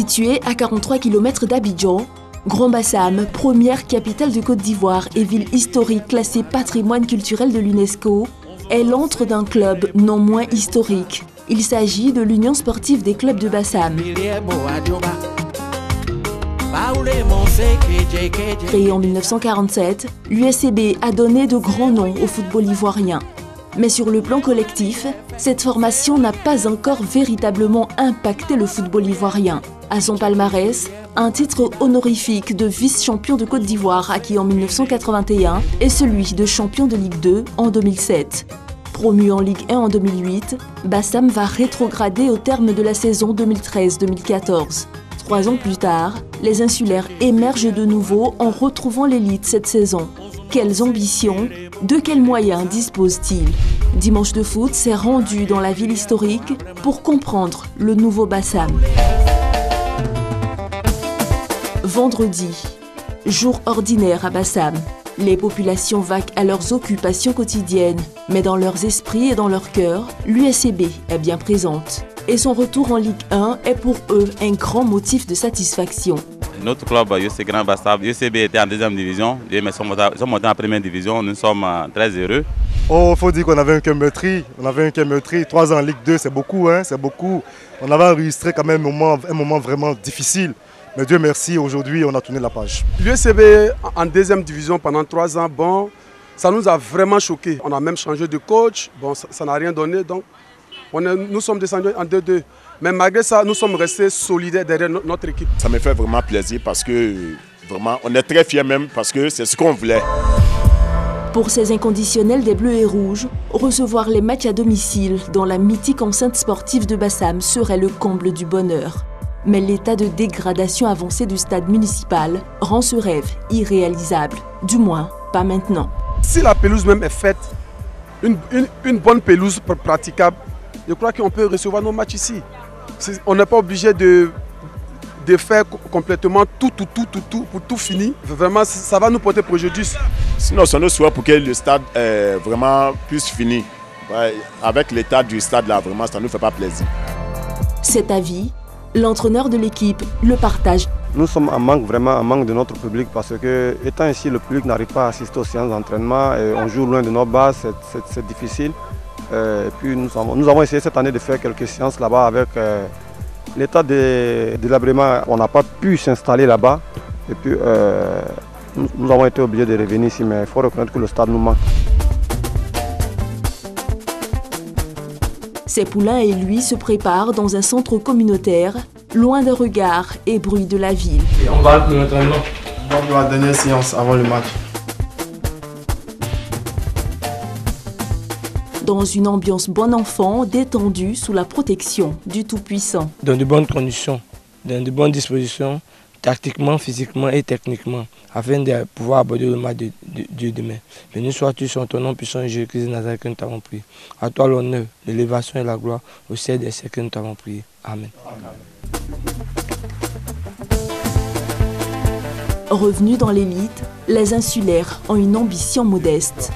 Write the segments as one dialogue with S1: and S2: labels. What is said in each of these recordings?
S1: Situé à 43 km d'Abidjan, Grand-Bassam, première capitale de Côte d'Ivoire et ville historique classée patrimoine culturel de l'UNESCO, est l'antre d'un club non moins historique. Il s'agit de l'Union sportive des clubs de Bassam. Créée en 1947, l'USCB a donné de grands noms au football ivoirien. Mais sur le plan collectif, cette formation n'a pas encore véritablement impacté le football ivoirien. À son palmarès, un titre honorifique de vice-champion de Côte d'Ivoire acquis en 1981 et celui de champion de Ligue 2 en 2007. Promu en Ligue 1 en 2008, Bassam va rétrograder au terme de la saison 2013-2014. 3 ans plus tard, les insulaires émergent de nouveau en retrouvant l'élite cette saison. Quelles ambitions, de quels moyens disposent-ils? Dimanche de foot s'est rendu dans la ville historique pour comprendre le nouveau Bassam. Vendredi, jour ordinaire à Bassam. Les populations vaquent à leurs occupations quotidiennes, mais dans leurs esprits et dans leur cœur, l'USCB est bien présente. Et son retour en Ligue 1 est pour eux un grand motif de satisfaction.
S2: Notre club, USC Grand Bassam, USCB était en 2e division, ils sont montés en 1re division, nous sommes très heureux.
S3: Oh, il faut dire qu'on avait un cœur meurtri, 3 ans en Ligue 2, c'est beaucoup, hein, c'est beaucoup. On avait enregistré quand même un moment vraiment difficile. Mais Dieu merci, aujourd'hui on a tourné la page.
S4: L'USCB en 2e division pendant 3 ans, bon, ça nous a vraiment choqués. On a même changé de coach, bon, ça n'a rien donné, donc nous sommes descendus en 2-2. Mais malgré ça, nous sommes restés solidaires derrière notre équipe.
S5: Ça me fait vraiment plaisir parce que vraiment, on est très fiers même parce que c'est ce qu'on voulait.
S1: Pour ces inconditionnels des Bleus et Rouges, recevoir les matchs à domicile dans la mythique enceinte sportive de Bassam serait le comble du bonheur. Mais l'état de dégradation avancé du stade municipal rend ce rêve irréalisable, du moins pas maintenant.
S4: Si la pelouse même est faite, une bonne pelouse praticable, je crois qu'on peut recevoir nos matchs ici. On n'est pas obligé de faire complètement tout pour tout finir. Vraiment, ça va nous porter préjudice.
S5: Sinon, c'est notre souhait pour que le stade vraiment puisse finir. Ouais, avec l'état du stade là, vraiment, ça ne nous fait pas plaisir.
S1: Cet avis, l'entraîneur de l'équipe le partage.
S6: Nous sommes vraiment en manque de notre public parce que, étant ici, le public n'arrive pas à assister aux séances d'entraînement. On joue loin de nos bases, c'est difficile. Et puis nous avons essayé cette année de faire quelques séances là-bas avec l'état de délabrement. On n'a pas pu s'installer là-bas. Et puis nous avons été obligés de revenir ici, mais il faut reconnaître que le stade nous manque.
S1: Ces poulains et lui se préparent dans un centre communautaire, loin des regards et bruits de la ville.
S7: Et on va pour l'entraînement.
S8: On va pour la dernière séance avant le match.
S1: Dans une ambiance bon enfant, détendue sous la protection du Tout-Puissant.
S7: Dans de bonnes conditions, dans de bonnes dispositions, tactiquement, physiquement et techniquement, afin de pouvoir aborder le match de demain. Béni sois-tu sur ton nom puissant, Jésus-Christ de Nazareth, que nous t'avons prié. À toi l'honneur, l'élévation et la gloire au ciel des siècles que nous t'avons prié. Amen.
S1: Revenus dans l'élite, les insulaires ont une ambition modeste.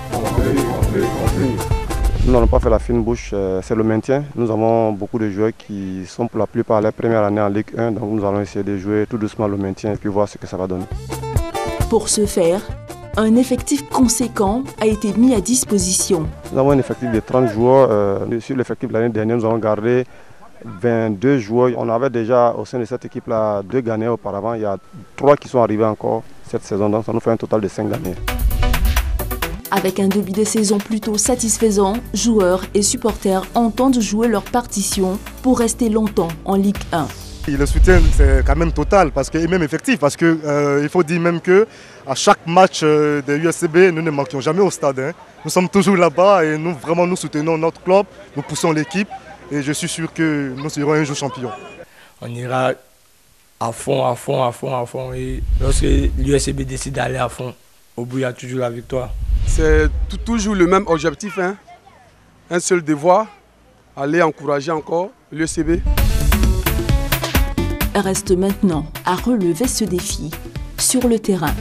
S6: Nous n'avons pas fait la fine bouche, c'est le maintien. Nous avons beaucoup de joueurs qui sont pour la plupart la première année en Ligue 1, donc nous allons essayer de jouer tout doucement le maintien et puis voir ce que ça va donner.
S1: Pour ce faire, un effectif conséquent a été mis à disposition.
S6: Nous avons un effectif de 30 joueurs. Sur l'effectif de l'année dernière, nous avons gardé 22 joueurs. On avait déjà au sein de cette équipe-là 2 Ghanéens auparavant. Il y a 3 qui sont arrivés encore cette saison, donc ça nous fait un total de 5 Ghanéens.
S1: Avec un début de saison plutôt satisfaisant, joueurs et supporters entendent jouer leur partition pour rester longtemps en Ligue 1.
S3: Et le soutien c'est quand même total et même effectif parce qu'il faut dire même qu'à chaque match de l'USCB, nous ne manquions jamais au stade. Hein. Nous sommes toujours là-bas et nous soutenons notre club, nous poussons l'équipe et je suis sûr que nous serons un jour champions.
S7: On ira à fond et lorsque l'USCB décide d'aller à fond, au bout il y a toujours la victoire.
S4: C'est toujours le même objectif, hein? Un seul devoir, aller encourager encore l'USCB.
S1: Reste maintenant à relever ce défi sur le terrain.